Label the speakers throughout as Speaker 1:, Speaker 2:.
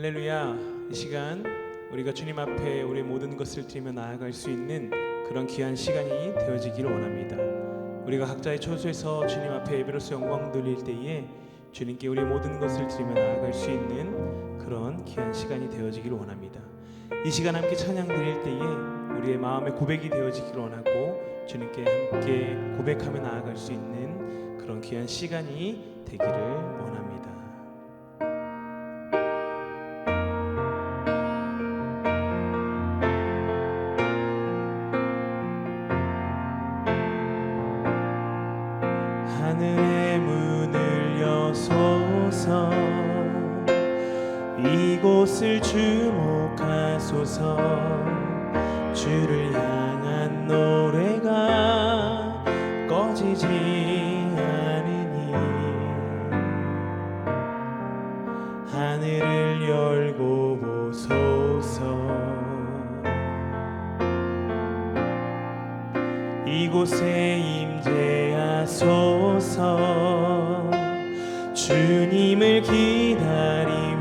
Speaker 1: 할렐루야. 이 시간 우리가 주님 앞에 우리의 모든 것을 드리며 나아갈 수 있는 그런 귀한 시간이 되어지기를 원합니다. 우리가 각자의 처소에서 주님 앞에 예배로서 영광 돌릴 때에 주님께 우리의 모든 것을 드리며 나아갈 수 있는 그런 귀한 시간이 되어지기를 원합니다. 이 시간 함께 찬양 드릴 때에 우리의 마음의 고백이 되어지기를 원하고 주님께 함께 고백하며 나아갈 수 있는 그런 귀한 시간이 되기를 원합니다. 하늘의 문을 여소서, 이곳을 주목하소서. 주를 향한 노래가 꺼지지 않으니 하늘을 열고 보소서. 이곳에 임재하소서. 주님을 기다립니다.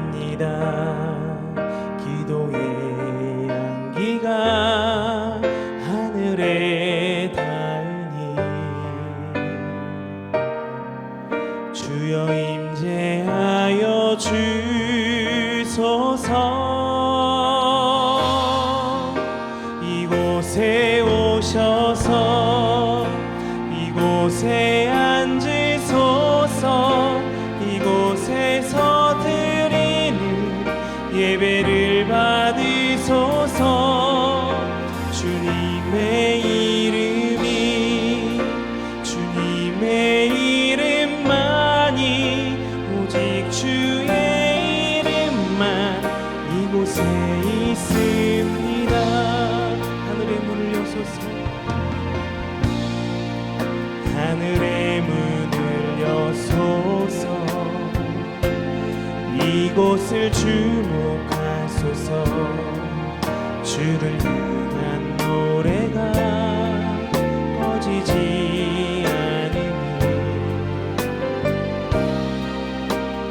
Speaker 1: 기도의 향기가 하늘에 닿으니 주여 임재하여 주소서. 이곳에 오셔서 이곳에 앉으소서. 이곳에서 드리는 예배를 받으소서. 주님의 이름이, 주님의 이름만이, 오직 주의 이름만 이곳에 있습니다. 하늘의 문을 여소서. 하늘의 문을 여소서. 이곳을 주목하소서. 주를 향한 노래가 꺼지지 않으니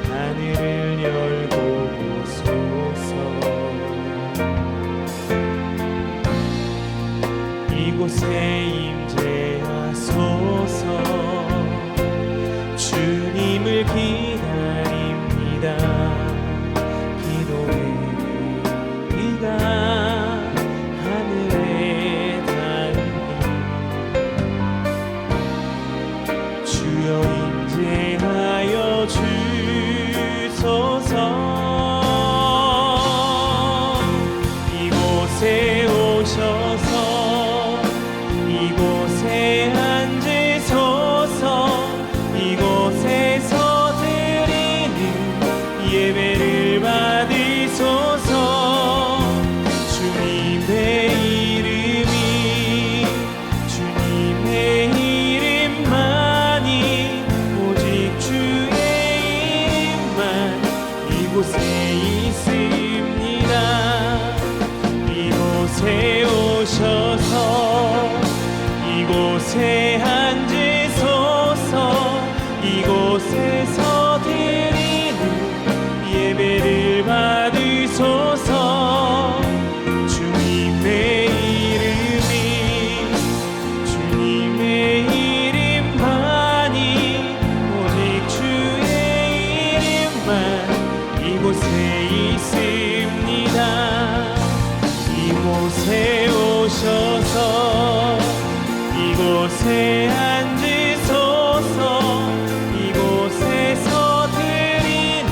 Speaker 1: 하늘을 열고 보소서. 이곳에 임재하소서. 주님을 기다립니다. 기도의 향기가 하늘에 닿으니 주여 임재하여 주소서. 이곳에 오셔서 이곳에 앉으소서. 이곳에서 드리는 예배를 받으소서. 주님의 이름이, 주님의 이름만이, 오직 주의 이름만 이곳에 있습니다. 이곳에 오셔서 이곳에 앉으소서. 이곳에서 드리는 예배를 받으소서. 주님의 이름이, 주님의 이름만이, 오직 주의 이름만 이곳에 있습니다. 이곳에 오셔서 이곳에 앉으소서. 이곳에서 드리는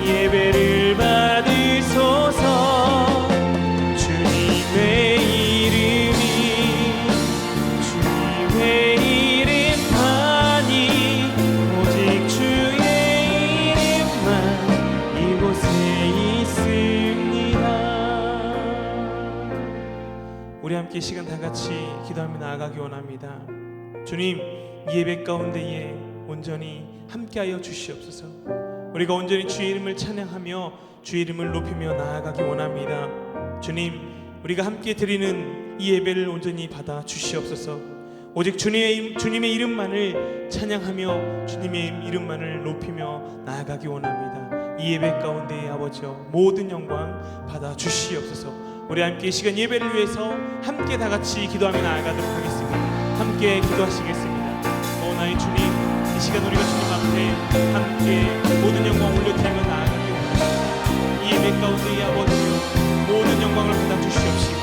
Speaker 1: 예배를 받으소서. 주님의 이름이, 주님의 이름만이, 오직 주의 이름만 이곳에 있습니다. 우리 함께 이 시간 다 같이 기도하며 나아가기 원합니다. 주님, 이 예배 가운데에 온전히 함께하여 주시옵소서. 우리가 온전히 주의 이름을 찬양하며 주의 이름을 높이며 나아가기 원합니다. 주님, 우리가 함께 드리는 이 예배를 온전히 받아 주시옵소서. 오직 주님의 이름만을 찬양하며 주님의 이름만을 높이며 나아가기 원합니다. 이 예배 가운데 아버지여 모든 영광 받아 주시옵소서. 우리 함께 이 시간 예배를 위해서 함께 다 같이 기도하며 나아가도록 하겠습니다. 함께 기도하시겠습니다. 오 나의 주님, 이 시간 우리가 주님 앞에 함께 모든 영광 올려드리며 나아가기 원합니다. 이 예배 가운데 아버지여 모든 영광을 받아 주시옵시고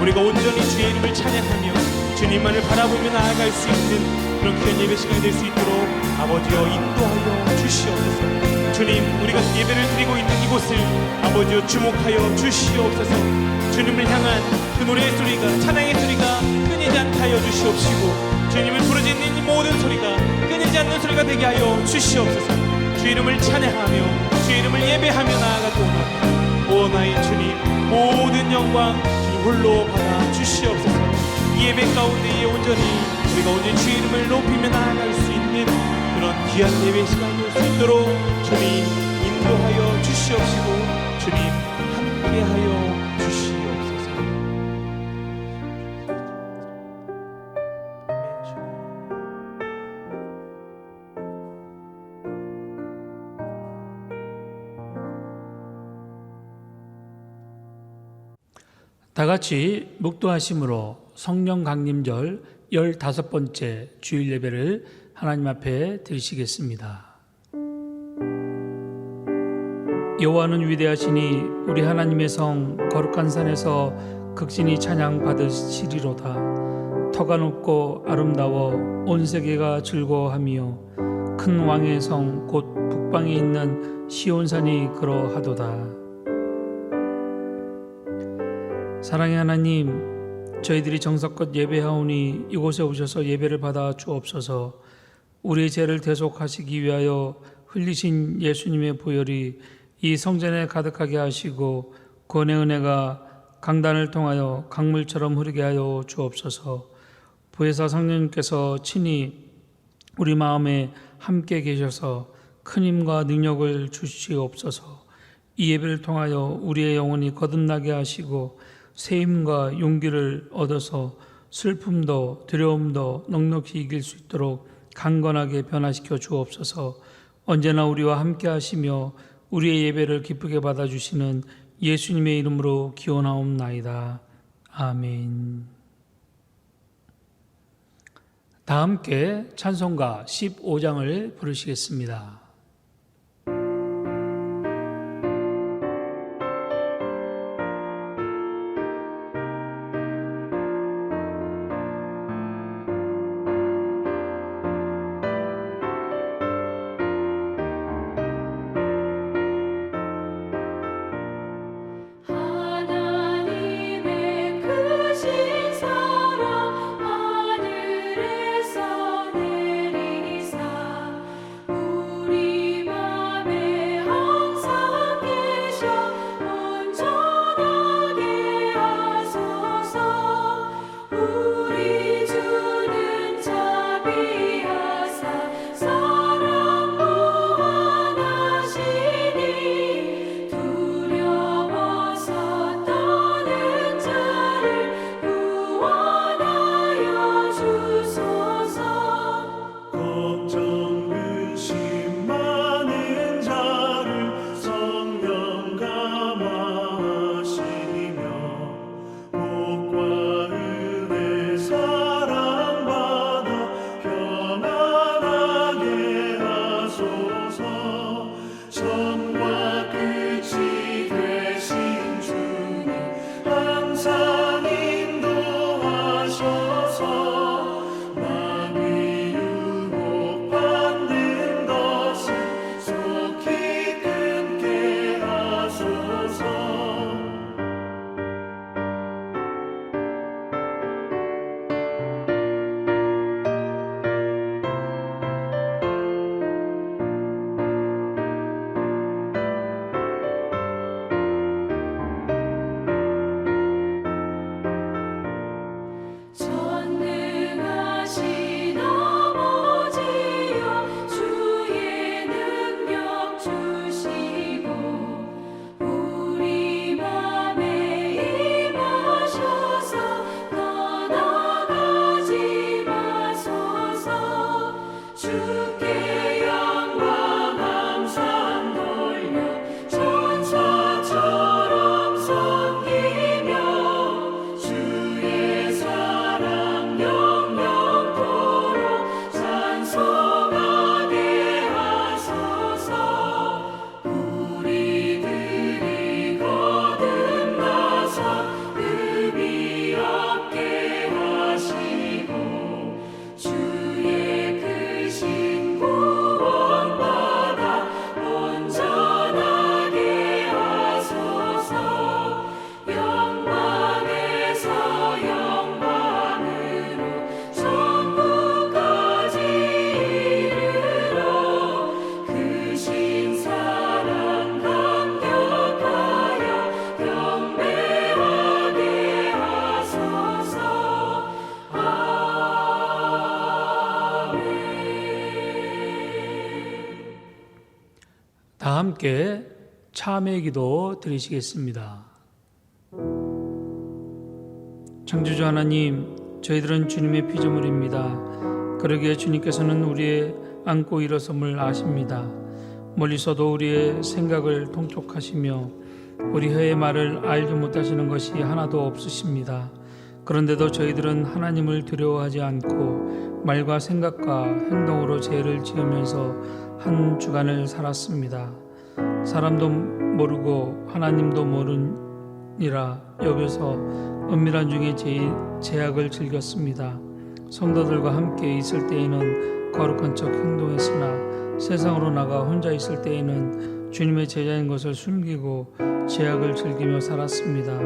Speaker 1: 우리가 온전히 주의 이름을 찬양하며 주님만을 바라보며 나아갈 수 있는 그런 귀한 예배 시간이 될 수 있도록 아버지여 인도하여 주시옵소서. 주님, 우리가 예배를 드리고 있는 이곳을 아버지여 주목하여 주시옵소서. 주님을 향한 그 노래의 소리가, 찬양의 소리가 끊이지 않게 하여 주시옵시고 주님을 부르짖는 이 모든 소리가 끊이지 않는 소리가 되게 하여 주시옵소서. 주 이름을 찬양하며 주 이름을 예배하며 나아가고 원합니다. 오 나의 주님, 모든 영광 주님 홀로 받아 주시옵소서. 이 예배 가운데에 온전히 우리가 오늘 주 이름을 높이며 나아갈 수 있는 그런 귀한 예배 시간이 될 수 있도록 주님 인도하여 주시옵시고 주님 함께하여 주시옵소서.
Speaker 2: 다 같이 묵도하심으로 성령 강림절 15번째 주일 예배를 하나님 앞에 드리시겠습니다. 여호와는 위대하시니 우리 하나님의 성 거룩한 산에서 극진히 찬양 받으시리로다. 터가 높고 아름다워 온 세계가 즐거워하며 큰 왕의 성 곧 북방에 있는 시온산이 그러하도다. 사랑의 하나님, 저희들이 정성껏 예배하오니 이곳에 오셔서 예배를 받아 주옵소서. 우리의 죄를 대속하시기 위하여 흘리신 예수님의 보혈이 이 성전에 가득하게 하시고 구원의 은혜가 강단을 통하여 강물처럼 흐르게 하여 주옵소서. 부회사 성령님께서 친히 우리 마음에 함께 계셔서 큰 힘과 능력을 주시옵소서. 이 예배를 통하여 우리의 영혼이 거듭나게 하시고 새 힘과 용기를 얻어서 슬픔도 두려움도 넉넉히 이길 수 있도록 강건하게 변화시켜 주옵소서. 언제나 우리와 함께 하시며 우리의 예배를 기쁘게 받아주시는 예수님의 이름으로 기원하옵나이다. 아멘. 다 함께 찬송가 15장을 부르시겠습니다.
Speaker 3: 우리
Speaker 2: 함께 참회 기도 드리시겠습니다. 창조주 하나님, 저희들은 주님의 피조물입니다. 그러기에 주님께서는 우리의 안고 일어섬을 아십니다. 멀리서도 우리의 생각을 통촉하시며 우리 혀의 말을 알지 못하시는 것이 하나도 없으십니다. 그런데도 저희들은 하나님을 두려워하지 않고 말과 생각과 행동으로 죄를 지으면서 한 주간을 살았습니다. 사람도 모르고 하나님도 모르니라 여겨서 은밀한 중에 죄악을 즐겼습니다. 성도들과 함께 있을 때에는 거룩한 척 행동했으나 세상으로 나가 혼자 있을 때에는 주님의 제자인 것을 숨기고 죄악을 즐기며 살았습니다.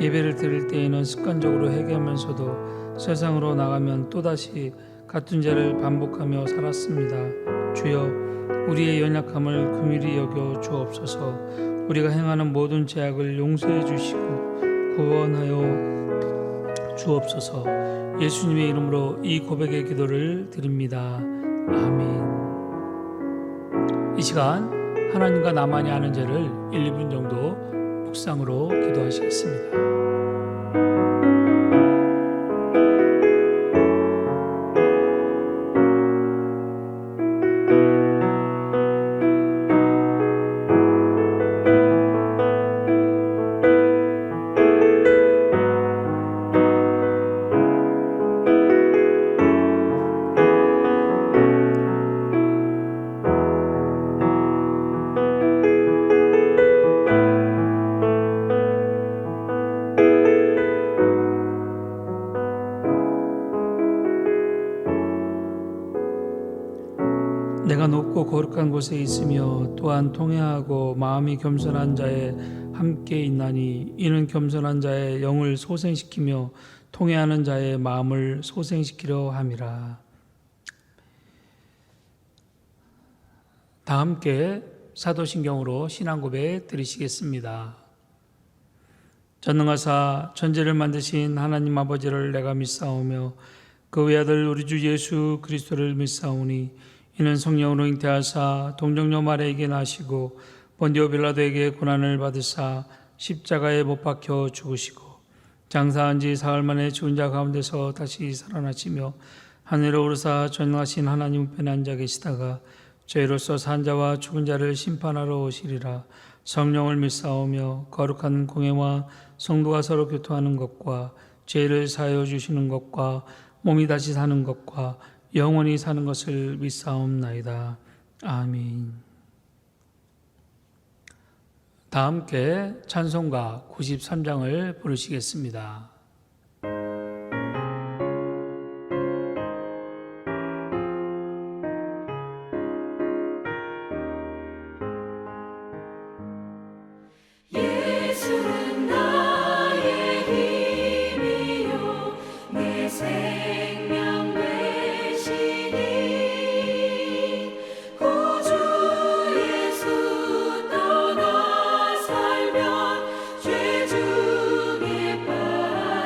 Speaker 2: 예배를 드릴 때에는 습관적으로 회개하면서도 세상으로 나가면 또다시 같은 죄를 반복하며 살았습니다. 주여, 우리의 연약함을 긍휼히 여겨 주옵소서. 우리가 행하는 모든 죄악을 용서해 주시고 구원하여 주옵소서. 예수님의 이름으로 이 고백의 기도를 드립니다. 아멘. 이 시간 하나님과 나만이 아는 죄를 1, 2분 정도 묵상으로 기도하시겠습니다. 내가 높고 거룩한 곳에 있으며 또한 통회하고 마음이 겸손한 자에 함께 있나니 이는 겸손한 자의 영을 소생시키며 통회하는 자의 마음을 소생시키려 함이라. 다 함께 사도신경으로 신앙고백 드리시겠습니다. 전능하사 천지를 만드신 하나님 아버지를 내가 믿사오며 그 외아들 우리 주 예수 그리스도를 믿사오니 이는 성령으로 잉태하사 동정녀 마리아에게 나시고 본디오 빌라도에게 고난을 받으사 십자가에 못 박혀 죽으시고 장사한 지 사흘 만에 죽은 자 가운데서 다시 살아나시며 하늘에 오르사 전능하신 하나님 우편에 앉아 계시다가 저희로서 산 자와 죽은 자를 심판하러 오시리라. 성령을 믿사오며 거룩한 공회와 성도가 서로 교통하는 것과 죄를 사하여 주시는 것과 몸이 다시 사는 것과 영원히 사는 것을 믿사옵나이다. 아멘. 다 함께 찬송가 93장을 부르시겠습니다.
Speaker 3: 예수는 나의 힘이요 내 생명 되시니 구주 예수 떠나 살면 죄 중에 빠지리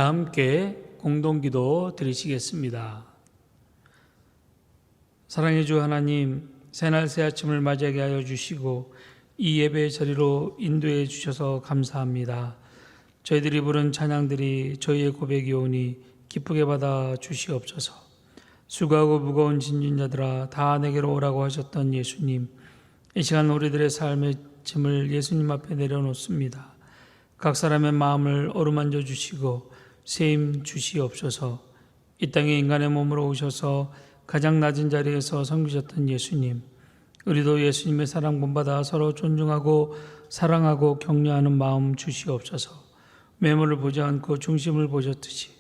Speaker 2: 다 함께 공동기도 드리시겠습니다. 사랑의 주 하나님, 새날 새 아침을 맞이하게 하여 주시고 이 예배의 자리로 인도해 주셔서 감사합니다. 저희들이 부른 찬양들이 저희의 고백이오니 기쁘게 받아 주시옵소서. 수고하고 무거운 짐진 자들아 다 내게로 오라고 하셨던 예수님, 이 시간 우리들의 삶의 짐을 예수님 앞에 내려놓습니다. 각 사람의 마음을 어루만져 주시고 세임 주시옵소서. 이 땅에 인간의 몸으로 오셔서 가장 낮은 자리에서 섬기셨던 예수님, 우리도 예수님의 사랑 본받아 서로 존중하고 사랑하고 격려하는 마음 주시옵소서. 매물을 보지 않고 중심을 보셨듯이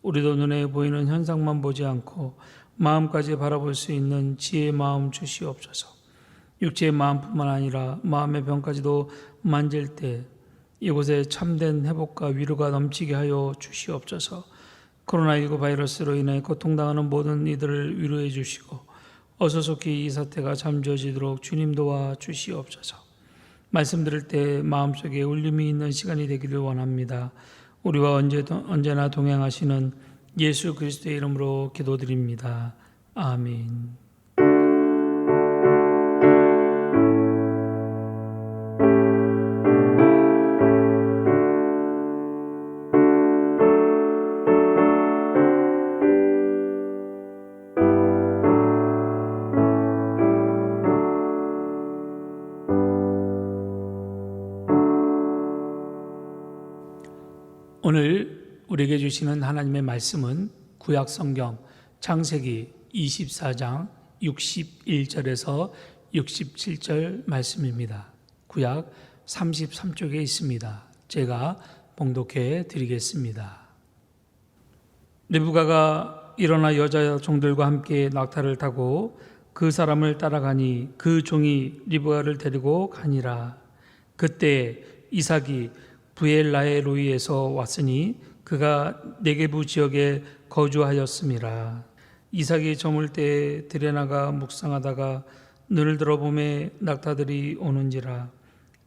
Speaker 2: 우리도 눈에 보이는 현상만 보지 않고 마음까지 바라볼 수 있는 지혜의 마음 주시옵소서. 육체의 마음뿐만 아니라 마음의 병까지도 만질 때 이곳에 참된 회복과 위로가 넘치게 하여 주시옵소서. 코로나19 바이러스로 인해 고통당하는 모든 이들을 위로해 주시고 어서 속히 이 사태가 잠재워지도록 주님 도와 주시옵소서. 말씀 들을 때 마음속에 울림이 있는 시간이 되기를 원합니다. 우리와 언제나 동행하시는 예수 그리스도의 이름으로 기도드립니다. 아멘. 오늘 우리에게 주시는 하나님의 말씀은 구약 성경 창세기 24장 61절에서 67절 말씀입니다. 구약 33쪽에 있습니다. 제가 봉독해 드리겠습니다. 르브가가 일어나 여자 종들과 함께 낙타를 타고 그 사람을 따라가니 그 종이 르브가를 데리고 가니라. 그때 이삭이 브엘라헬 로이에서 왔으니 그가 네게부 지역에 거주하였음이라. 이삭이 저물 때에 들여나가 묵상하다가 눈을 들어 보매 낙타들이 오는지라.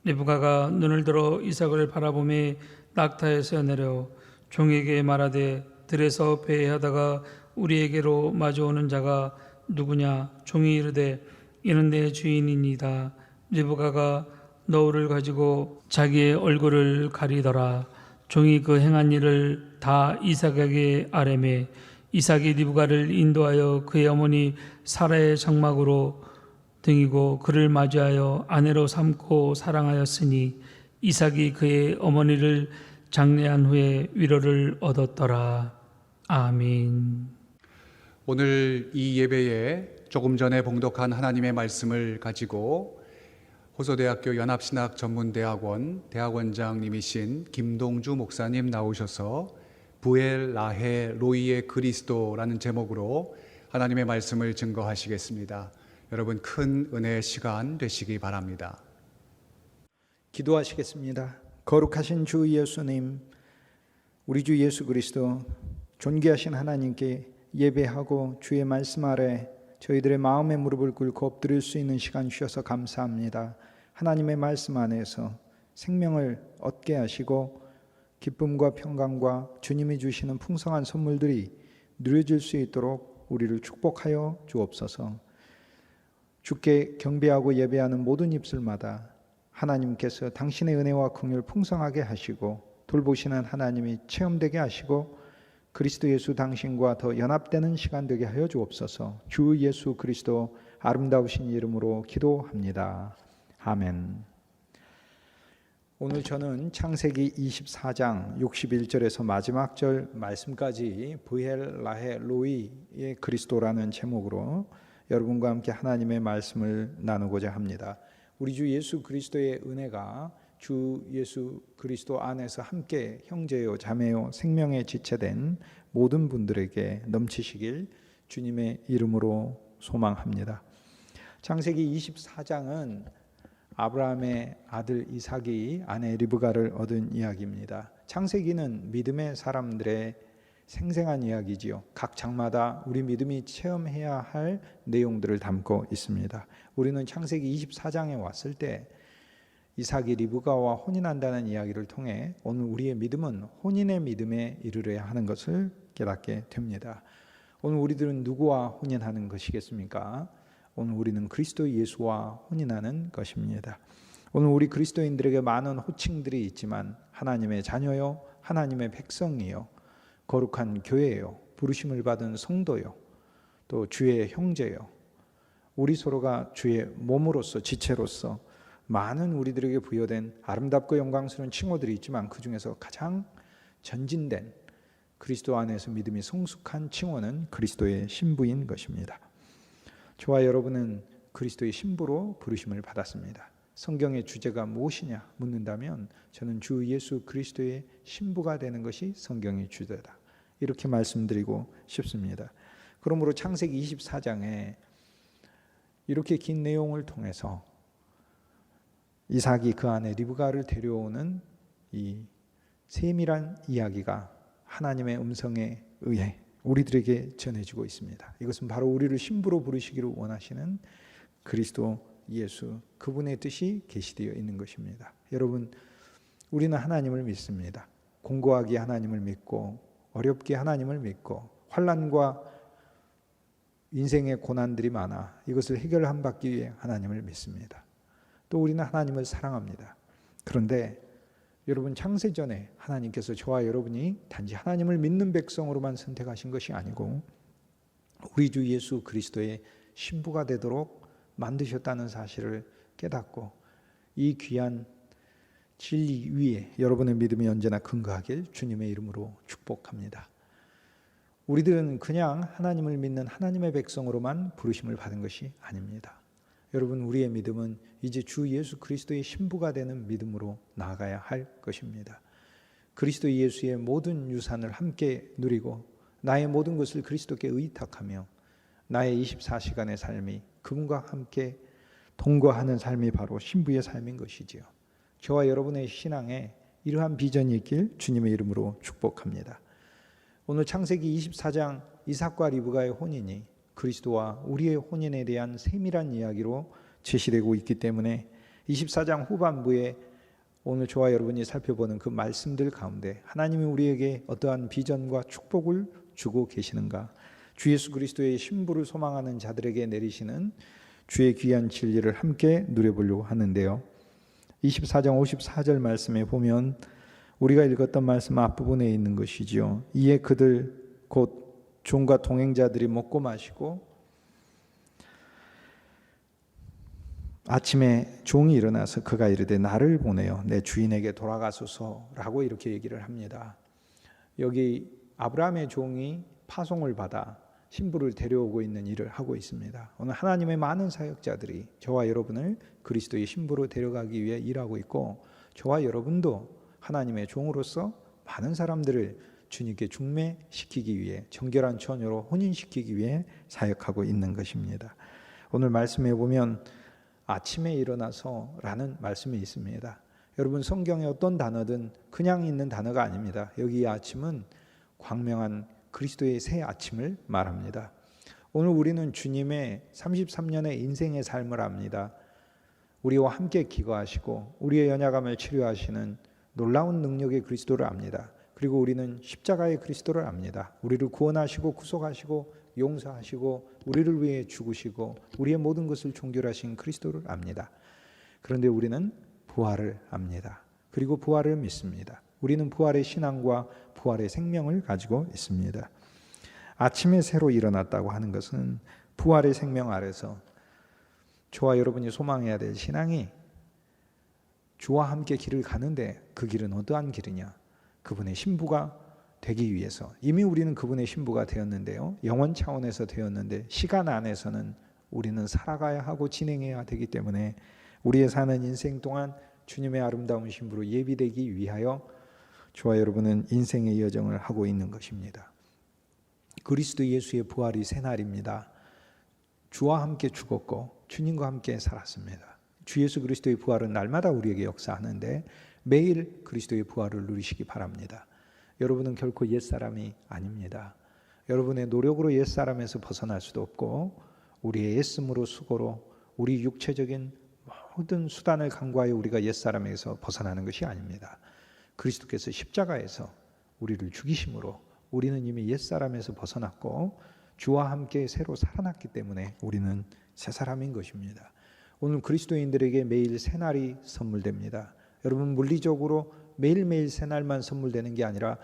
Speaker 2: 르브가가 눈을 들어 이삭을 바라보매 낙타에서 내려 종에게 말하되 들에서 배회하다가 우리에게로 마주오는 자가 누구냐. 종이 이르되 이는 내 주인이니이다. 르브가가 너울을 가지고 자기의 얼굴을 가리더라. 종이 그 행한 일을 다 이삭에게 아뢰매 이삭이 르브가를 인도하여 그의 어머니 사라의 장막으로 등이고 그를 맞이하여 아내로 삼고 사랑하였으니 이삭이 그의 어머니를 장례한 후에 위로를 얻었더라. 아멘.
Speaker 4: 오늘 이 예배에 조금 전에 봉독한 하나님의 말씀을 가지고 호소대학교 연합신학전문대학원 대학원장님이신 김동주 목사님 나오셔서 브엘라헬 로이의 그리스도라는 제목으로 하나님의 말씀을 증거하시겠습니다. 여러분 큰 은혜의 시간 되시기 바랍니다.
Speaker 5: 기도하시겠습니다. 거룩하신 주 예수님, 우리 주 예수 그리스도, 존귀하신 하나님께 예배하고 주의 말씀 아래 저희들의 마음의 무릎을 꿇고 엎드릴 수 있는 시간 주셔서 감사합니다. 하나님의 말씀 안에서 생명을 얻게 하시고 기쁨과 평강과 주님이 주시는 풍성한 선물들이 누려질 수 있도록 우리를 축복하여 주옵소서. 주께 경배하고 예배하는 모든 입술마다 하나님께서 당신의 은혜와 긍휼을 풍성하게 하시고 돌보시는 하나님이 체험되게 하시고 그리스도 예수 당신과 더 연합되는 시간 되게 하여 주옵소서. 주 예수 그리스도 아름다우신 이름으로 기도합니다. 아멘. 오늘 저는 창세기 24장 61절에서 마지막 절 말씀까지 브엘라헬 로이의 그리스도라는 제목으로 여러분과 함께 하나님의 말씀을 나누고자 합니다. 우리 주 예수 그리스도의 은혜가 주 예수 그리스도 안에서 함께 형제요 자매요 생명에 지체된 모든 분들에게 넘치시길 주님의 이름으로 소망합니다. 창세기 24장은 아브라함의 아들 이삭이 아내 리브가를 얻은 이야기입니다. 창세기는 믿음의 사람들의 생생한 이야기지요. 각 장마다 우리 믿음이 체험해야 할 내용들을 담고 있습니다. 우리는 창세기 24장에 왔을 때 이삭이 리브가와 혼인한다는 이야기를 통해 오늘 우리의 믿음은 혼인의 믿음에 이르러야 하는 것을 깨닫게 됩니다. 오늘 우리들은 누구와 혼인하는 것이겠습니까? 오늘 우리는 그리스도 예수와 혼인하는 것입니다. 오늘 우리 그리스도인들에게 많은 호칭들이 있지만 하나님의 자녀요, 하나님의 백성이요, 거룩한 교회요, 부르심을 받은 성도요, 또 주의 형제요, 우리 서로가 주의 몸으로서 지체로서 많은 우리들에게 부여된 아름답고 영광스러운 칭호들이 있지만 그 중에서 가장 전진된 그리스도 안에서 믿음이 성숙한 칭호는 그리스도의 신부인 것입니다. 저와 여러분은 그리스도의 신부로 부르심을 받았습니다. 성경의 주제가 무엇이냐 묻는다면 저는 주 예수 그리스도의 신부가 되는 것이 성경의 주제다, 이렇게 말씀드리고 싶습니다. 그러므로 창세기 24장에 이렇게 긴 내용을 통해서 이삭이 그 안에 리브가를 데려오는 이 세밀한 이야기가 하나님의 음성에 의해 우리들에게 전해지고 있습니다. 이것은 바로 우리를 신부로 부르시기를 원하시는 그리스도 예수, 그분의 뜻이 계시되어 있는 것입니다. 여러분, 우리는 하나님을 믿습니다. 공고하게 하나님을 믿고 어렵게 하나님을 믿고 환난과 인생의 고난들이 많아 이것을 해결받기 위해 하나님을 믿습니다. 또 우리는 하나님을 사랑합니다. 그런데 여러분, 창세전에 하나님께서 저와 여러분이 단지 하나님을 믿는 백성으로만 선택하신 것이 아니고 우리 주 예수 그리스도의 신부가 되도록 만드셨다는 사실을 깨닫고 이 귀한 진리 위에 여러분의 믿음이 언제나 근거하길 주님의 이름으로 축복합니다. 우리들은 그냥 하나님을 믿는 하나님의 백성으로만 부르심을 받은 것이 아닙니다. 여러분, 우리의 믿음은 이제 주 예수 그리스도의 신부가 되는 믿음으로 나아가야 할 것입니다. 그리스도 예수의 모든 유산을 함께 누리고 나의 모든 것을 그리스도께 의탁하며 나의 24시간의 삶이 그분과 함께 동거하는 삶이 바로 신부의 삶인 것이지요. 저와 여러분의 신앙에 이러한 비전이 있길 주님의 이름으로 축복합니다. 오늘 창세기 24장 이삭과 리브가의 혼인이 그리스도와 우리의 혼인에 대한 세밀한 이야기로 제시되고 있기 때문에 24장 후반부에 오늘 저와 여러분이 살펴보는 그 말씀들 가운데 하나님이 우리에게 어떠한 비전과 축복을 주고 계시는가, 주 예수 그리스도의 신부를 소망하는 자들에게 내리시는 주의 귀한 진리를 함께 누려보려고 하는데요. 24장 54절 말씀에 보면 우리가 읽었던 말씀 앞부분에 있는 것이지요. 이에 그들 곧 종과 동행자들이 먹고 마시고 아침에 종이 일어나서 그가 이르되 나를 보내어 내 주인에게 돌아가소서라고 이렇게 얘기를 합니다. 여기 아브라함의 종이 파송을 받아 신부를 데려오고 있는 일을 하고 있습니다. 오늘 하나님의 많은 사역자들이 저와 여러분을 그리스도의 신부로 데려가기 위해 일하고 있고 저와 여러분도 하나님의 종으로서 많은 사람들을 주님께 중매시키기 위해 정결한 처녀로 혼인시키기 위해 사역하고 있는 것입니다. 오늘 말씀에 보면 아침에 일어나서 라는 말씀이 있습니다. 여러분, 성경에 어떤 단어든 그냥 있는 단어가 아닙니다. 여기 아침은 광명한 그리스도의 새 아침을 말합니다. 오늘 우리는 주님의 33년의 인생의 삶을 압니다. 우리와 함께 기거하시고 우리의 연약함을 치료하시는 놀라운 능력의 그리스도를 압니다. 그리고 우리는 십자가의 그리스도를 압니다. 우리를 구원하시고 구속하시고 용서하시고 우리를 위해 죽으시고 우리의 모든 것을 종결하신 그리스도를 압니다. 그런데 우리는 부활을 압니다. 그리고 부활을 믿습니다. 우리는 부활의 신앙과 부활의 생명을 가지고 있습니다. 아침에 새로 일어났다고 하는 것은 부활의 생명 아래서 저와 여러분이 소망해야 될 신앙이 주와 함께 길을 가는데 그 길은 어떠한 길이냐? 그분의 신부가 되기 위해서 이미 우리는 그분의 신부가 되었는데요. 영원 차원에서 되었는데 시간 안에서는 우리는 살아가야 하고 진행해야 되기 때문에 우리의 사는 인생 동안 주님의 아름다운 신부로 예비되기 위하여 저와 여러분은 인생의 여정을 하고 있는 것입니다. 그리스도 예수의 부활이 새날입니다. 주와 함께 죽었고 주님과 함께 살았습니다. 주 예수 그리스도의 부활은 날마다 우리에게 역사하는데 매일 그리스도의 부활을 누리시기 바랍니다. 여러분은 결코 옛사람이 아닙니다. 여러분의 노력으로 옛사람에서 벗어날 수도 없고 우리의 애씀으로 수고로 우리 육체적인 모든 수단을 강구하여 우리가 옛사람에게서 벗어나는 것이 아닙니다. 그리스도께서 십자가에서 우리를 죽이심으로 우리는 이미 옛사람에서 벗어났고 주와 함께 새로 살아났기 때문에 우리는 새 사람인 것입니다. 오늘 그리스도인들에게 매일 새날이 선물됩니다. 여러분, 물리적으로 매일매일 새날만 선물되는 게 아니라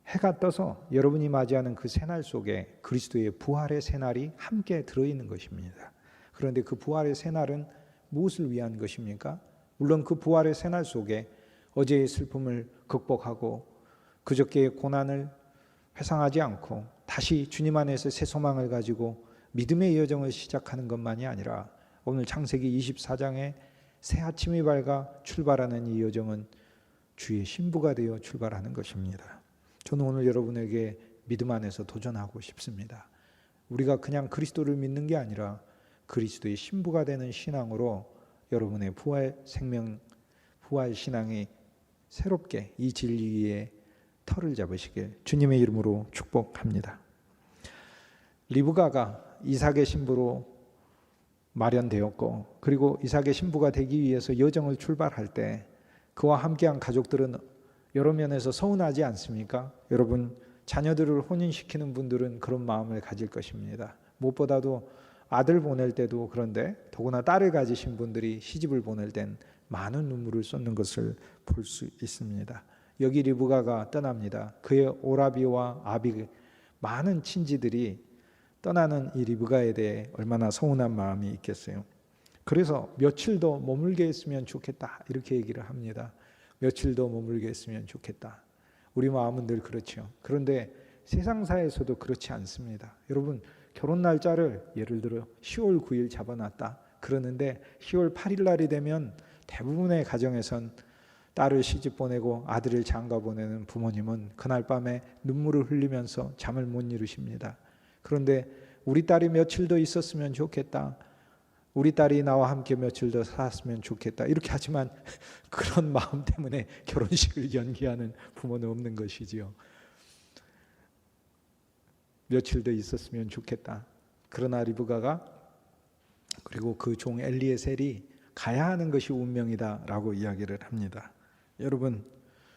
Speaker 5: 해가 떠서 여러분이 맞이하는 그 새날 속에 그리스도의 부활의 새날이 함께 들어있는 것입니다. 그런데 그 부활의 새날은 무엇을 위한 것입니까? 물론 그 부활의 새날 속에 어제의 슬픔을 극복하고 그저께의 고난을 회상하지 않고 다시 주님 안에서 새 소망을 가지고 믿음의 여정을 시작하는 것만이 아니라 오늘 창세기 24장에 새 아침이 밝아 출발하는 이 여정은 주의 신부가 되어 출발하는 것입니다. 저는 오늘 여러분에게 믿음 안에서 도전하고 싶습니다. 우리가 그냥 그리스도를 믿는 게 아니라 그리스도의 신부가 되는 신앙으로 여러분의 부활 생명, 부활 신앙이 새롭게 이 진리 위에 터를 잡으시길 주님의 이름으로 축복합니다. 리브가가 이삭의 신부로 마련되었고 그리고 이삭의 신부가 되기 위해서 여정을 출발할 때 그와 함께한 가족들은 여러 면에서 서운하지 않습니까? 여러분, 자녀들을 혼인시키는 분들은 그런 마음을 가질 것입니다. 무엇보다도 아들 보낼 때도 그런데 더구나 딸을 가지신 분들이 시집을 보낼 땐 많은 눈물을 쏟는 것을 볼 수 있습니다. 여기 리브가가 떠납니다. 그의 오라비와 아비 많은 친지들이 떠나는 이 리브가에 대해 얼마나 서운한 마음이 있겠어요. 그래서 며칠 더 머물게 했으면 좋겠다 이렇게 얘기를 합니다. 며칠 더 머물게 했으면 좋겠다. 우리 마음은 늘 그렇죠. 그런데 세상사에서도 그렇지 않습니다. 여러분, 결혼 날짜를 예를 들어 10월 9일 잡아놨다. 그러는데 10월 8일 날이 되면 대부분의 가정에선 딸을 시집 보내고 아들을 장가 보내는 부모님은 그날 밤에 눈물을 흘리면서 잠을 못 이루십니다. 그런데 우리 딸이 며칠 더 있었으면 좋겠다. 우리 딸이 나와 함께 며칠 더 살았으면 좋겠다. 이렇게 하지만 그런 마음 때문에 결혼식을 연기하는 부모는 없는 것이지요. 며칠 더 있었으면 좋겠다. 그러나 리브가가 그리고 그 종 엘리에셀이 가야 하는 것이 운명이다라고 이야기를 합니다. 여러분,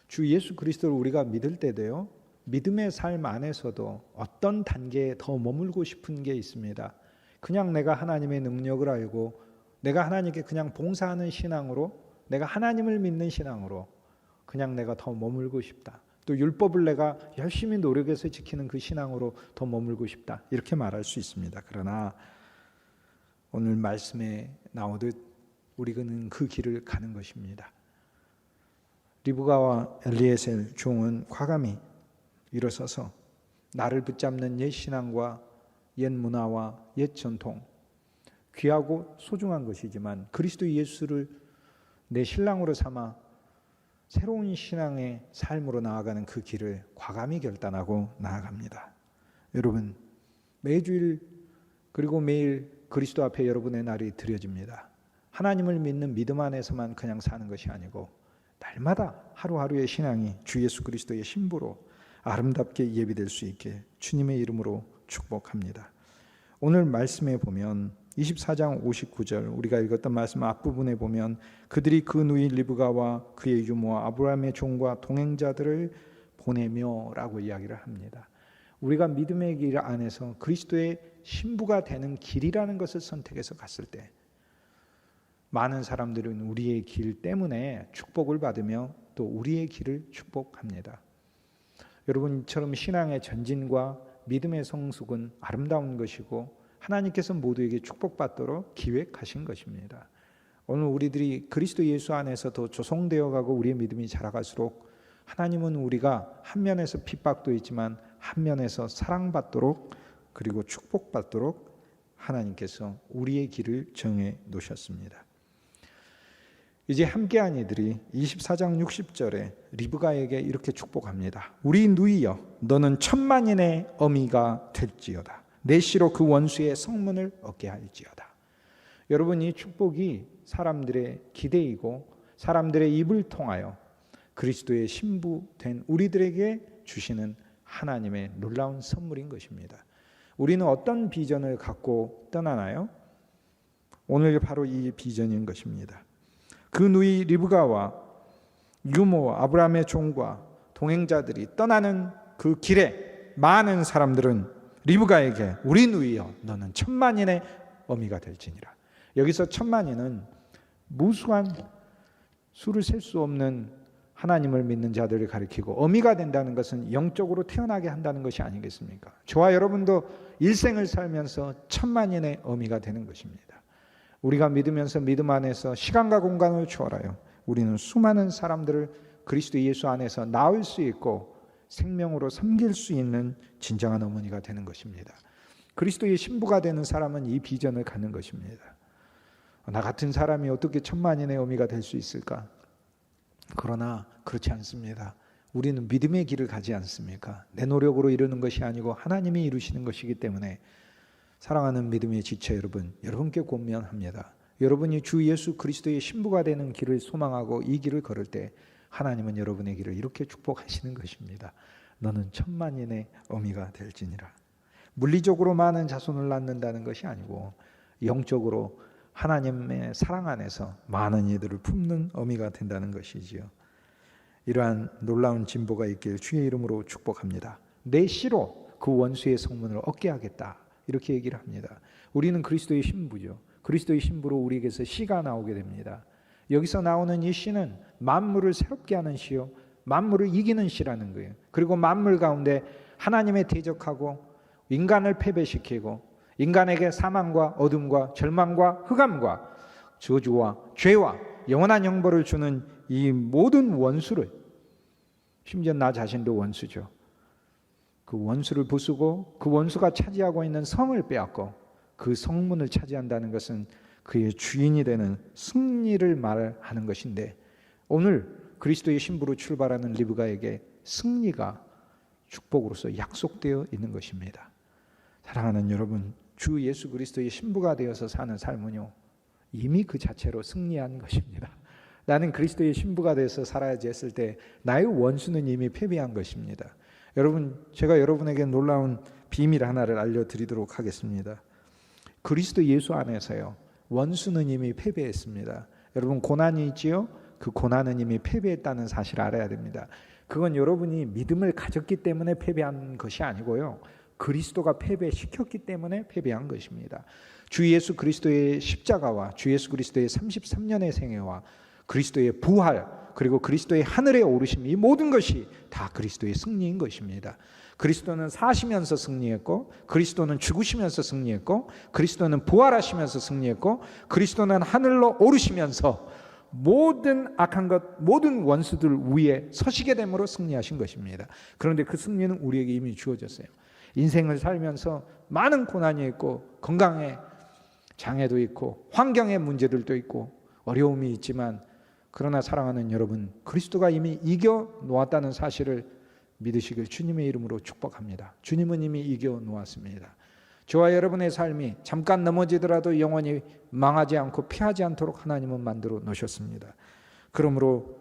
Speaker 5: 주 예수 그리스도를 우리가 믿을 때도요, 믿음의 삶 안에서도 어떤 단계에 더 머물고 싶은 게 있습니다. 그냥 내가 하나님의 능력을 알고 내가 하나님께 그냥 봉사하는 신앙으로, 내가 하나님을 믿는 신앙으로 그냥 내가 더 머물고 싶다. 또 율법을 내가 열심히 노력해서 지키는 그 신앙으로 더 머물고 싶다. 이렇게 말할 수 있습니다. 그러나 오늘 말씀에 나오듯 우리는 그 길을 가는 것입니다. 리브가와 엘리에셀 종은 과감히 일어서서 나를 붙잡는 옛 신앙과 옛 문화와 옛 전통, 귀하고 소중한 것이지만 그리스도 예수를 내 신랑으로 삼아 새로운 신앙의 삶으로 나아가는 그 길을 과감히 결단하고 나아갑니다. 여러분, 매주일 그리고 매일 그리스도 앞에 여러분의 날이 드려집니다. 하나님을 믿는 믿음 안에서만 그냥 사는 것이 아니고 날마다 하루하루의 신앙이 주 예수 그리스도의 신부로 아름답게 예비될 수 있게 주님의 이름으로 축복합니다. 오늘 말씀에 보면 24장 59절 우리가 읽었던 말씀 앞부분에 보면 그들이 그 누이 리브가와 그의 유모와 아브라함의 종과 동행자들을 보내며 라고 이야기를 합니다. 우리가 믿음의 길 안에서 그리스도의 신부가 되는 길이라는 것을 선택해서 갔을 때 많은 사람들은 우리의 길 때문에 축복을 받으며 또 우리의 길을 축복합니다. 여러분처럼 신앙의 전진과 믿음의 성숙은 아름다운 것이고 하나님께서 모두에게 축복받도록 기획하신 것입니다. 오늘 우리들이 그리스도 예수 안에서 더 조성되어 가고 우리의 믿음이 자라갈수록 하나님은 우리가 한 면에서 핍박도 있지만 한 면에서 사랑받도록 그리고 축복받도록 하나님께서 우리의 길을 정해 놓으셨습니다. 이제 함께한 이들이 24장 60절에 리브가에게 이렇게 축복합니다. 우리 누이여, 너는 천만인의 어미가 될지어다. 내 씨로 그 원수의 성문을 얻게 할지어다. 여러분, 이 축복이 사람들의 기대이고 사람들의 입을 통하여 그리스도의 신부된 우리들에게 주시는 하나님의 놀라운 선물인 것입니다. 우리는 어떤 비전을 갖고 떠나나요? 오늘 바로 이 비전인 것입니다. 그 누이 리브가와 유모 아브라함의 종과 동행자들이 떠나는 그 길에 많은 사람들은 리브가에게 우리 누이여 너는 천만인의 어미가 될지니라. 여기서 천만인은 무수한 수를 셀 수 없는 하나님을 믿는 자들을 가리키고, 어미가 된다는 것은 영적으로 태어나게 한다는 것이 아니겠습니까? 저와 여러분도 일생을 살면서 천만인의 어미가 되는 것입니다. 우리가 믿으면서 믿음 안에서 시간과 공간을 초월하여 우리는 수많은 사람들을 그리스도 예수 안에서 낳을 수 있고 생명으로 섬길 수 있는 진정한 어머니가 되는 것입니다. 그리스도의 신부가 되는 사람은 이 비전을 갖는 것입니다. 나 같은 사람이 어떻게 천만인의 어미가 될 수 있을까? 그러나 그렇지 않습니다. 우리는 믿음의 길을 가지 않습니까? 내 노력으로 이루는 것이 아니고 하나님이 이루시는 것이기 때문에, 사랑하는 믿음의 지체 여러분, 여러분께 권면합니다. 여러분이 주 예수 그리스도의 신부가 되는 길을 소망하고 이 길을 걸을 때 하나님은 여러분의 길을 이렇게 축복하시는 것입니다. 너는 천만인의 어미가 될지니라. 물리적으로 많은 자손을 낳는다는 것이 아니고 영적으로 하나님의 사랑 안에서 많은 이들을 품는 어미가 된다는 것이지요. 이러한 놀라운 진보가 있길 주의 이름으로 축복합니다. 내 씨로 그 원수의 성문을 얻게 하겠다, 이렇게 얘기를 합니다. 우리는 그리스도의 신부죠. 그리스도의 신부로 우리에게서 씨가 나오게 됩니다. 여기서 나오는 이 씨는 만물을 새롭게 하는 씨요, 만물을 이기는 씨라는 거예요. 그리고 만물 가운데 하나님에 대적하고 인간을 패배시키고 인간에게 사망과 어둠과 절망과 흑암과 저주와 죄와 영원한 형벌을 주는 이 모든 원수를, 심지어 나 자신도 원수죠. 그 원수를 부수고 그 원수가 차지하고 있는 성을 빼앗고 그 성문을 차지한다는 것은 그의 주인이 되는 승리를 말하는 것인데, 오늘 그리스도의 신부로 출발하는 리브가에게 승리가 축복으로서 약속되어 있는 것입니다. 사랑하는 여러분, 주 예수 그리스도의 신부가 되어서 사는 삶은요, 이미 그 자체로 승리한 것입니다. 나는 그리스도의 신부가 되어서 살아야지 했을 때 나의 원수는 이미 패배한 것입니다. 여러분, 제가 여러분에게 놀라운 비밀 하나를 알려드리도록 하겠습니다. 그리스도 예수 안에서요, 원수는 이미 패배했습니다. 여러분, 고난이 있지요? 그 고난은 이미 패배했다는 사실을 알아야 됩니다. 그건 여러분이 믿음을 가졌기 때문에 패배한 것이 아니고요, 그리스도가 패배시켰기 때문에 패배한 것입니다. 주 예수 그리스도의 십자가와 주 예수 그리스도의 33년의 생애와 그리스도의 부활, 그리고 그리스도의 하늘에 오르심, 이 모든 것이 다 그리스도의 승리인 것입니다. 그리스도는 사시면서 승리했고, 그리스도는 죽으시면서 승리했고, 그리스도는 부활하시면서 승리했고, 그리스도는 하늘로 오르시면서 모든 악한 것, 모든 원수들 위에 서시게 됨으로 승리하신 것입니다. 그런데 그 승리는 우리에게 이미 주어졌어요. 인생을 살면서 많은 고난이 있고, 건강에 장애도 있고, 환경의 문제들도 있고, 어려움이 있지만, 그러나 사랑하는 여러분, 그리스도가 이미 이겨 놓았다는 사실을 믿으시길 주님의 이름으로 축복합니다. 주님은 이미 이겨 놓았습니다. 저와 여러분의 삶이 잠깐 넘어지더라도 영원히 망하지 않고 피하지 않도록 하나님은 만들어 놓으셨습니다. 그러므로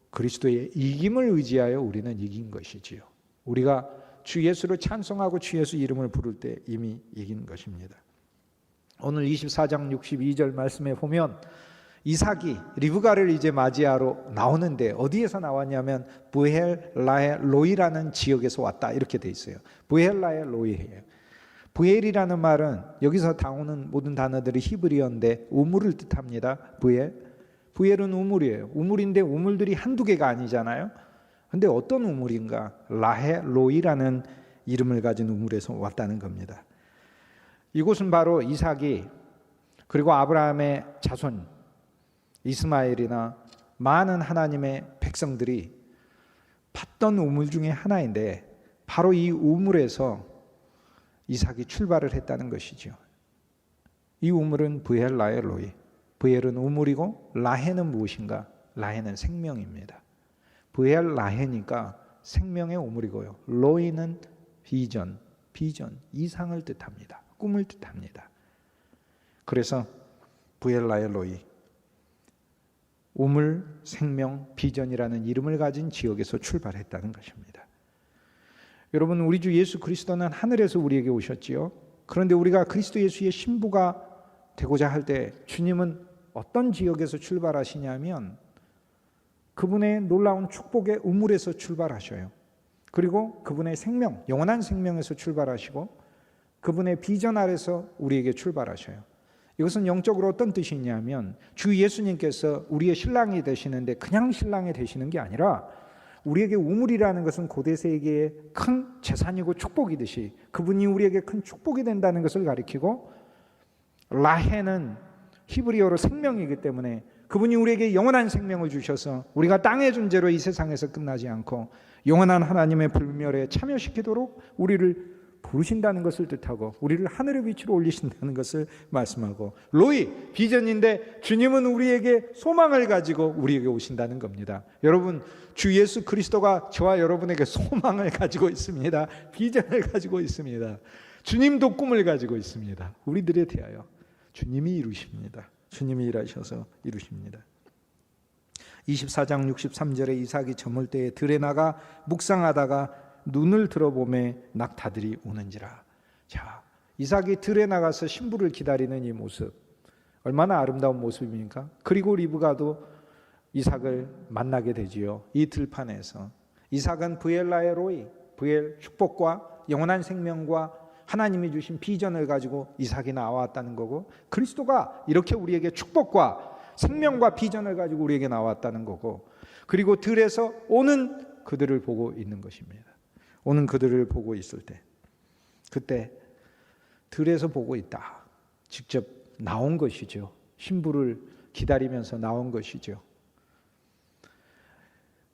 Speaker 5: 그리스도의 이김을 의지하여 우리는 이긴 것이지요. 우리가 주 예수를 찬송하고 주 예수 이름을 부를 때 이미 이긴 것입니다. 오늘 24장 62절 말씀에 보면 이삭이 리브가를 이제 맞이하러 나오는데 어디에서 나왔냐면 부엘라의 로이라는 지역에서 왔다, 이렇게 돼 있어요. 부엘라의 로이예요. 부엘이라는 말은 여기서 나오는 모든 단어들이 히브리어인데 우물을 뜻합니다. 부엘은 우물이에요. 우물인데 우물들이 한두 개가 아니잖아요. 근데 어떤 우물인가? 라헤 로이라는 이름을 가진 우물에서 왔다는 겁니다. 이곳은 바로 이삭이 그리고 아브라함의 자손 이스마엘이나 많은 하나님의 백성들이 팠던 우물 중에 하나인데, 바로 이 우물에서 이삭이 출발을 했다는 것이죠. 이 우물은 부엘라의 로이. 부엘은 우물이고 라헤는 무엇인가? 라헤는 생명입니다. 부엘라헤니까 생명의 우물이고요, 로이는 비전, 이상을 뜻합니다. 꿈을 뜻합니다. 그래서 부엘라의 로이, 우물, 생명, 비전이라는 이름을 가진 지역에서 출발했다는 것입니다. 여러분, 우리 주 예수 그리스도는 하늘에서 우리에게 오셨지요. 그런데 우리가 그리스도 예수의 신부가 되고자 할 때 주님은 어떤 지역에서 출발하시냐면 그분의 놀라운 축복의 우물에서 출발하셔요. 그리고 그분의 생명, 영원한 생명에서 출발하시고 그분의 비전 아래서 우리에게 출발하셔요. 이것은 영적으로 어떤 뜻이 있냐면 주 예수님께서 우리의 신랑이 되시는데 그냥 신랑이 되시는 게 아니라 우리에게 우물이라는 것은 고대 세계의 큰 재산이고 축복이듯이 그분이 우리에게 큰 축복이 된다는 것을 가리키고, 라헤는 히브리어로 생명이기 때문에 그분이 우리에게 영원한 생명을 주셔서 우리가 땅의 존재로 이 세상에서 끝나지 않고 영원한 하나님의 불멸에 참여시키도록 우리를 부르신다는 것을 뜻하고 우리를 하늘의 위치로 올리신다는 것을 말씀하고, 로이 비전인데 주님은 우리에게 소망을 가지고 우리에게 오신다는 겁니다. 여러분, 주 예수 그리스도가 저와 여러분에게 소망을 가지고 있습니다. 비전을 가지고 있습니다. 주님도 꿈을 가지고 있습니다. 우리들에 대하여 주님이 이루십니다. 주님이 일하셔서 이루십니다. 24장 63절에 이삭이 저물 때에 들에 나가 묵상하다가 눈을 들어보매 낙타들이 오는지라. 자, 이삭이 들에 나가서 신부를 기다리는 이 모습, 얼마나 아름다운 모습입니까? 그리고 리브가도 이삭을 만나게 되지요. 이 들판에서 이삭은 브엘라의 로이, 브엘 축복과 영원한 생명과 하나님이 주신 비전을 가지고 이삭이 나왔다는 거고, 그리스도가 이렇게 우리에게 축복과 생명과 비전을 가지고 우리에게 나왔다는 거고, 그리고 들에서 오는 그들을 보고 있는 것입니다. 오는 그들을 보고 있을 때, 그때 들에서 보고 있다. 직접 나온 것이죠. 신부를 기다리면서 나온 것이죠.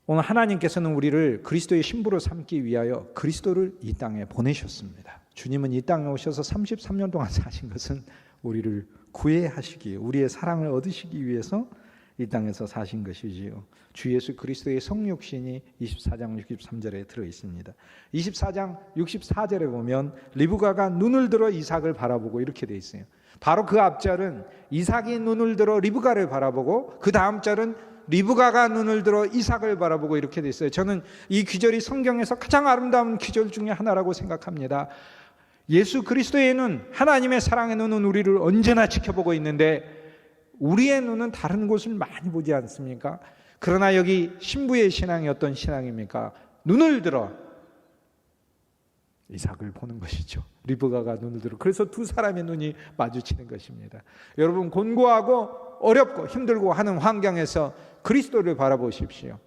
Speaker 5: 오늘 하나님께서는 우리를 그리스도의 신부로 삼기 위하여 그리스도를 이 땅에 보내셨습니다. 주님은 이 땅에 오셔서 33년 동안 사신 것은 우리를 구해하시기, 우리의 사랑을 얻으시기 위해서 이 땅에서 사신 것이지요. 주 예수 그리스도의 성육신이 24장 63절에 들어 있습니다. 24장 64절에 보면 리브가가 눈을 들어 이삭을 바라보고 이렇게 돼 있어요. 바로 그 앞절은 이삭이 눈을 들어 리브가를 바라보고 그 다음 절은 리브가가 눈을 들어 이삭을 바라보고 이렇게 돼 있어요. 저는 이 귀절이 성경에서 가장 아름다운 귀절 중에 하나라고 생각합니다. 예수 그리스도의 눈, 하나님의 사랑의 눈은 우리를 언제나 지켜보고 있는데 우리의 눈은 다른 곳을 많이 보지 않습니까? 그러나 여기 신부의 신앙이 어떤 신앙입니까? 눈을 들어 이삭을 보는 것이죠. 리브가가 눈을 들어. 그래서 두 사람의 눈이 마주치는 것입니다. 여러분, 곤고하고 어렵고 힘들고 하는 환경에서 그리스도를 바라보십시오.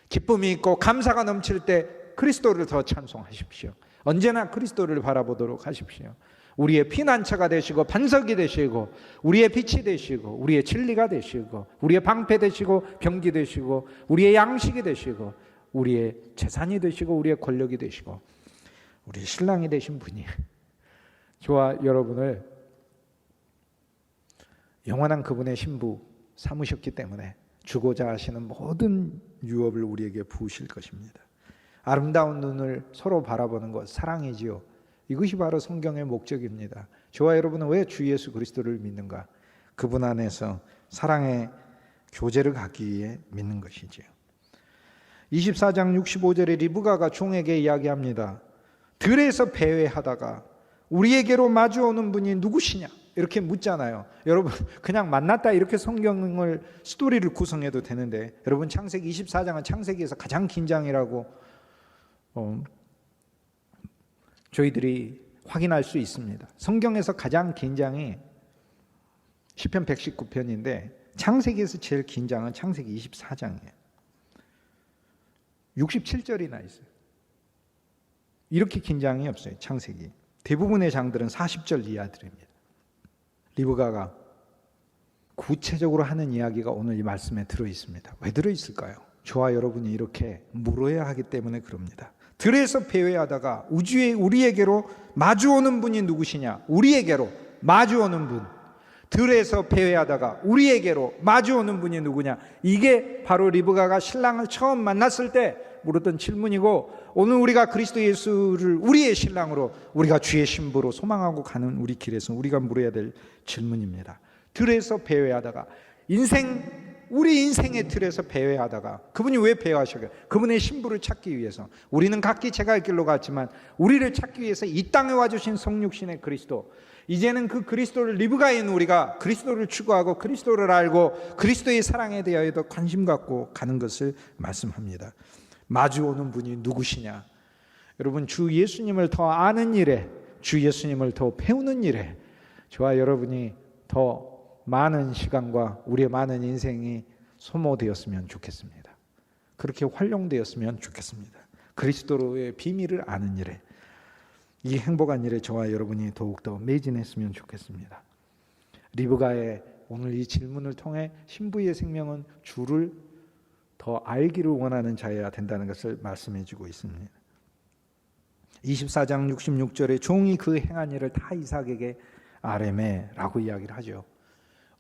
Speaker 5: 기쁨이 있고 감사가 넘칠 때 그리스도를 더 찬송하십시오. 언제나 그리스도를 바라보도록 하십시오. 우리의 피난처가 되시고 반석이 되시고 우리의 빛이 되시고 우리의 진리가 되시고 우리의 방패 되시고 병기 되시고 우리의 양식이 되시고 우리의 재산이 되시고 우리의 권력이 되시고 우리의 신랑이 되신 분이 저와 여러분을 영원한 그분의 신부 삼으셨기 때문에 주고자 하시는 모든 유업을 우리에게 부으실 것입니다. 아름다운 눈을 서로 바라보는 것, 사랑이지요. 이것이 바로 성경의 목적입니다. 저와 여러분은 왜 주 예수 그리스도를 믿는가? 그분 안에서 사랑의 교제를 갖기 위해 믿는 것이지요. 24장 65절에 리브가가 종에게 이야기합니다. 들에서 배회하다가 우리에게로 마주오는 분이 누구시냐? 이렇게 묻잖아요. 여러분, 그냥 만났다 이렇게 성경을 스토리를 구성해도 되는데, 여러분, 창세기 24장은 창세기에서 가장 긴 장이라고 저희들이 확인할 수 있습니다. 성경에서 가장 긴 장이 시편 119편인데 창세기에서 제일 긴 장은 창세기 24장이에요. 67절이나 있어요. 이렇게 긴 장이 없어요. 창세기. 대부분의 장들은 40절 이하들입니다. 리브가가 구체적으로 하는 이야기가 오늘 이 말씀에 들어있습니다. 왜 들어있을까요? 저와 여러분이 이렇게 물어야 하기 때문에 그럽니다. 들에서 배회하다가 우리에게로 마주오는 분이 누구시냐? 우리에게로 마주오는 분. 들에서 배회하다가 우리에게로 마주오는 분이 누구냐? 이게 바로 리브가가 신랑을 처음 만났을 때 물었던 질문이고, 오늘 우리가 그리스도 예수를 우리의 신랑으로, 우리가 주의 신부로 소망하고 가는 우리 길에서 우리가 물어야 될 질문입니다. 들에서 배회하다가 인생 우리 인생의 틀에서 배회하다가 그분이 왜 배회하셨어요? 그분의 신부를 찾기 위해서. 우리는 각기 제갈 길로 갔지만 우리를 찾기 위해서 이 땅에 와주신 성육신의 그리스도, 이제는 그 그리스도를 리브가에 있는 우리가 그리스도를 추구하고 그리스도를 알고 그리스도의 사랑에 대하여도 관심 갖고 가는 것을 말씀합니다. 마주오는 분이 누구시냐? 여러분, 주 예수님을 더 아는 일에, 주 예수님을 더 배우는 일에 저와 여러분이 더 많은 시간과 우리의 많은 인생이 소모되었으면 좋겠습니다. 그렇게 활용되었으면 좋겠습니다. 그리스도의 비밀을 아는 일에, 이 행복한 일에 저와 여러분이 더욱더 매진했으면 좋겠습니다. 리브가의 오늘 이 질문을 통해 신부의 생명은 주를 더 알기를 원하는 자여야 된다는 것을 말씀해 주고 있습니다. 24장 66절에 종이 그 행한 일을 다 이삭에게 아뢰매라고 이야기를 하죠.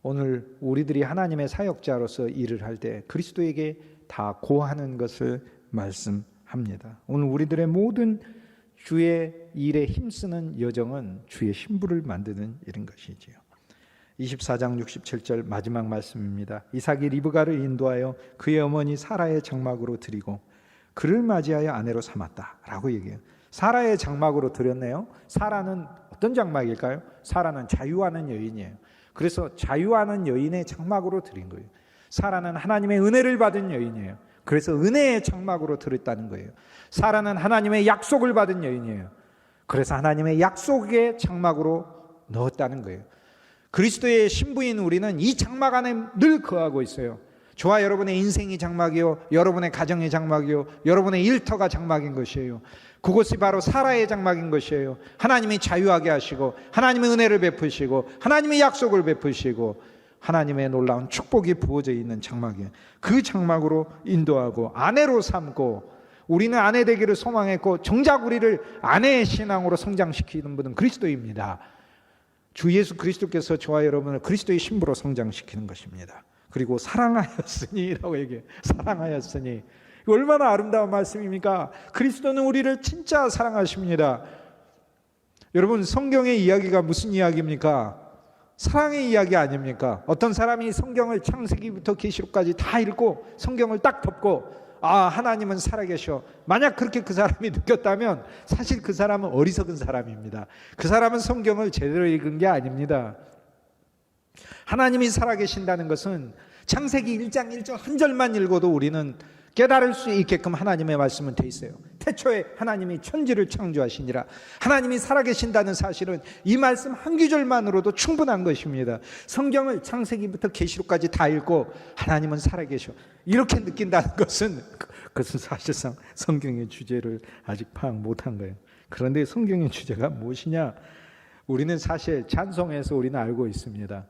Speaker 5: 오늘 우리들이 하나님의 사역자로서 일을 할 때 그리스도에게 다 고하는 것을 말씀합니다. 오늘 우리들의 모든 주의 일에 힘쓰는 여정은 주의 신부를 만드는 일인 것이지요. 24장 67절 마지막 말씀입니다. 이삭이 리브가를 인도하여 그의 어머니 사라의 장막으로 드리고 그를 맞이하여 아내로 삼았다라고 얘기해요. 사라의 장막으로 드렸네요. 사라는 어떤 장막일까요? 사라는 자유하는 여인이에요. 그래서 자유하는 여인의 장막으로 드린 거예요. 사라는 하나님의 은혜를 받은 여인이에요. 그래서 은혜의 장막으로 드렸다는 거예요. 사라는 하나님의 약속을 받은 여인이에요. 그래서 하나님의 약속의 장막으로 넣었다는 거예요. 그리스도의 신부인 우리는 이 장막 안에 늘 거하고 있어요. 저와 여러분의 인생이 장막이요, 여러분의 가정의 장막이요, 여러분의 일터가 장막인 것이에요. 그것이 바로 사라의 장막인 것이에요. 하나님이 자유하게 하시고 하나님의 은혜를 베푸시고 하나님의 약속을 베푸시고 하나님의 놀라운 축복이 부어져 있는 장막이에요. 그 장막으로 인도하고 아내로 삼고, 우리는 아내 되기를 소망했고 정작 우리를 아내의 신앙으로 성장시키는 분은 그리스도입니다. 주 예수 그리스도께서 저와 여러분을 그리스도의 신부로 성장시키는 것입니다. 그리고 사랑하였으니라고 얘기해요. 사랑하였으니. 얼마나 아름다운 말씀입니까? 그리스도는 우리를 진짜 사랑하십니다. 여러분, 성경의 이야기가 무슨 이야기입니까? 사랑의 이야기 아닙니까? 어떤 사람이 성경을 창세기부터 계시록까지 다 읽고 성경을 딱 덮고 하나님은 살아계셔, 만약 그렇게 그 사람이 느꼈다면 사실 그 사람은 어리석은 사람입니다. 그 사람은 성경을 제대로 읽은 게 아닙니다. 하나님이 살아계신다는 것은 창세기 1장 1절 한 절만 읽어도 우리는 깨달을 수 있게끔 하나님의 말씀은 돼 있어요. 태초에 하나님이 천지를 창조하시니라. 하나님이 살아계신다는 사실은 이 말씀 한 구절만으로도 충분한 것입니다. 성경을 창세기부터 계시록까지 다 읽고 하나님은 살아계셔, 이렇게 느낀다는 것은 그것은 사실상 성경의 주제를 아직 파악 못한 거예요. 그런데 성경의 주제가 무엇이냐? 우리는 사실 찬송에서 우리는 알고 있습니다.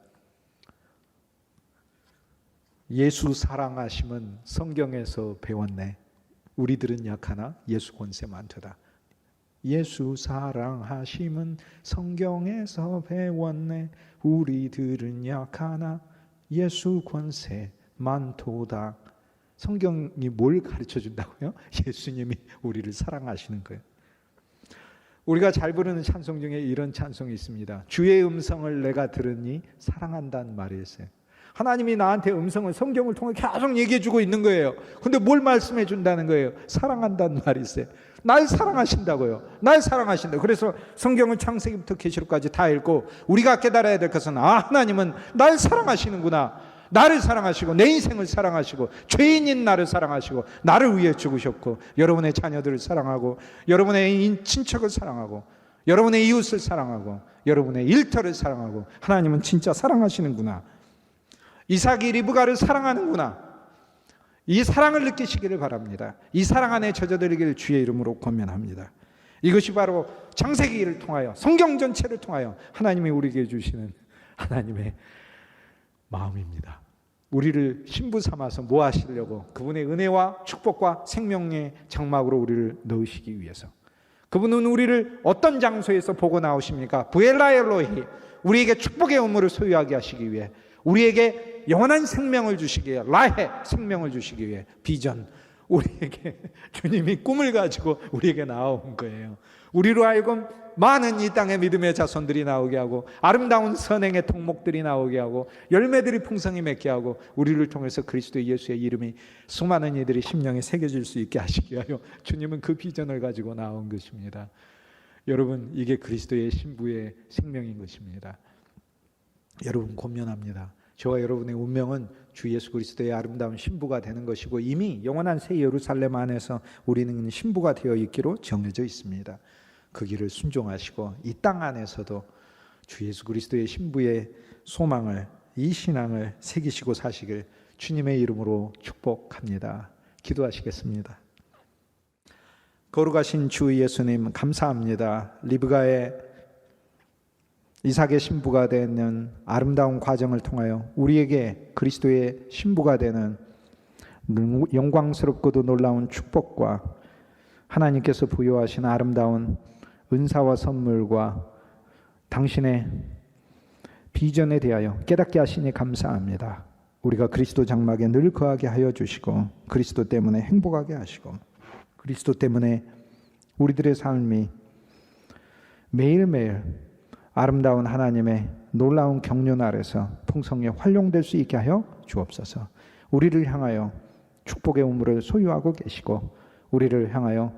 Speaker 5: 예수 사랑하심은 성경에서 배웠네. 우리들은 약하나 예수 권세 많도다. 예수 사랑하심은 성경에서 배웠네. 우리들은 약하나 예수 권세 많도다. 성경이 뭘 가르쳐 준다고요? 예수님이 우리를 사랑하시는 거예요. 우리가 잘 부르는 찬송 중에 이런 찬송이 있습니다. 주의 음성을 내가 들으니 사랑한다는 말이 있어요. 하나님이 나한테 음성을 성경을 통해 계속 얘기해 주고 있는 거예요. 근데 뭘 말씀해 준다는 거예요? 사랑한다는 말이 있어요. 날 사랑하신다고요. 날 사랑하신다. 그래서 성경을 창세기부터 계시록까지 다 읽고 우리가 깨달아야 될 것은 하나님은 날 사랑하시는구나. 나를 사랑하시고 내 인생을 사랑하시고 죄인인 나를 사랑하시고 나를 위해 죽으셨고 여러분의 자녀들을 사랑하고 여러분의 친척을 사랑하고 여러분의 이웃을 사랑하고 여러분의 일터를 사랑하고 하나님은 진짜 사랑하시는구나. 이삭이 리브가를 사랑하는구나. 이 사랑을 느끼시기를 바랍니다. 이 사랑 안에 젖어들기를 주의 이름으로 권면합니다. 이것이 바로 창세기를 통하여 성경 전체를 통하여 하나님이 우리에게 주시는 하나님의 마음입니다. 우리를 신부 삼아서 뭐 하시려고? 그분의 은혜와 축복과 생명의 장막으로 우리를 넣으시기 위해서. 그분은 우리를 어떤 장소에서 보고 나오십니까? 부엘라엘로히, 우리에게 축복의 우물을 소유하게 하시기 위해, 우리에게 영원한 생명을 주시기 위해, 라헤 생명을 주시기 위해 비전, 우리에게 주님이 꿈을 가지고 우리에게 나온 거예요. 우리로 하여금 많은 이 땅의 믿음의 자손들이 나오게 하고 아름다운 선행의 통목들이 나오게 하고 열매들이 풍성히 맺게 하고 우리를 통해서 그리스도 예수의 이름이 수많은 이들이 심령에 새겨질 수 있게 하시게 하여 주님은 그 비전을 가지고 나온 것입니다. 여러분, 이게 그리스도의 신부의 생명인 것입니다. 여러분, 권면합니다. 저와 여러분의 운명은 주 예수 그리스도의 아름다운 신부가 되는 것이고 이미 영원한 새 예루살렘 안에서 우리는 신부가 되어 있기로 정해져 있습니다. 그 길을 순종하시고 이 땅 안에서도 주 예수 그리스도의 신부의 소망을, 이 신앙을 새기시고 사시길 주님의 이름으로 축복합니다. 기도하시겠습니다. 거룩하신 주 예수님, 감사합니다. 리브가의 이삭의 신부가 되는 아름다운 과정을 통하여 우리에게 그리스도의 신부가 되는 영광스럽고도 놀라운 축복과 하나님께서 부여하신 아름다운 은사와 선물과 당신의 비전에 대하여 깨닫게 하시니 감사합니다. 우리가 그리스도 장막에 늘 거하게 하여 주시고 그리스도 때문에 행복하게 하시고 그리스도 때문에 우리들의 삶이 매일매일 아름다운 하나님의 놀라운 경륜 아래서 풍성히 활용될 수 있게 하여 주옵소서. 우리를 향하여 축복의 우물을 소유하고 계시고 우리를 향하여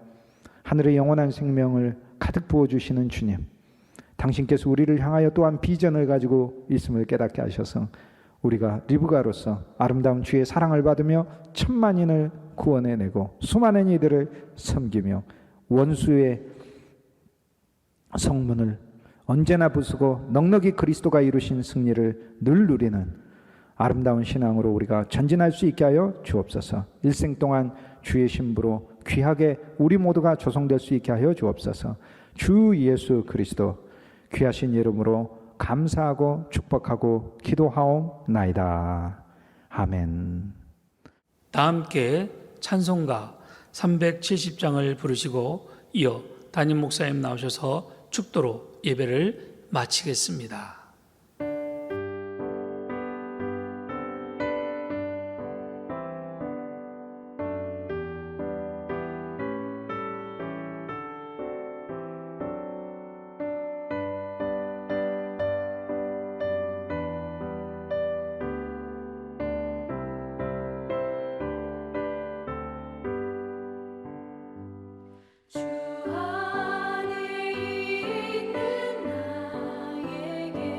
Speaker 5: 하늘의 영원한 생명을 가득 부어주시는 주님, 당신께서 우리를 향하여 또한 비전을 가지고 있음을 깨닫게 하셔서 우리가 리브가로서 아름다운 주의 사랑을 받으며 천만인을 구원해내고 수많은 이들을 섬기며 원수의 성문을 언제나 부수고 넉넉히 그리스도가 이루신 승리를 늘 누리는 아름다운 신앙으로 우리가 전진할 수 있게 하여 주옵소서. 일생 동안 주의 신부로 귀하게 우리 모두가 조성될 수 있게 하여 주옵소서. 주 예수 그리스도 귀하신 이름으로 감사하고 축복하고 기도하옵나이다. 아멘.
Speaker 2: 다 함께 찬송가 370장을 부르시고 이어 담임 목사님 나오셔서 축도로 예배를 마치겠습니다.
Speaker 3: 주 안에 있는 나에게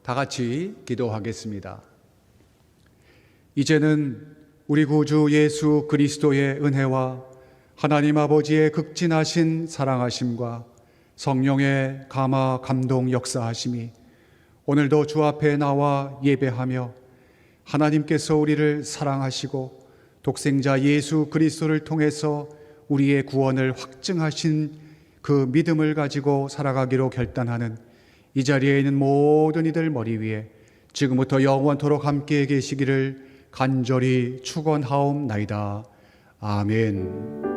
Speaker 4: 다 같이 기도하겠습니다. 이제는 우리 구주 예수 그리스도의 은혜와 하나님 아버지의 극진하신 사랑하심과 성령의 감화 감동 역사하심이 오늘도 주 앞에 나와 예배하며 하나님께서 우리를 사랑하시고 독생자 예수 그리스도를 통해서 우리의 구원을 확증하신 그 믿음을 가지고 살아가기로 결단하는 이 자리에 있는 모든 이들 머리 위에 지금부터 영원토록 함께 계시기를 간절히 축원하옵나이다. 아멘.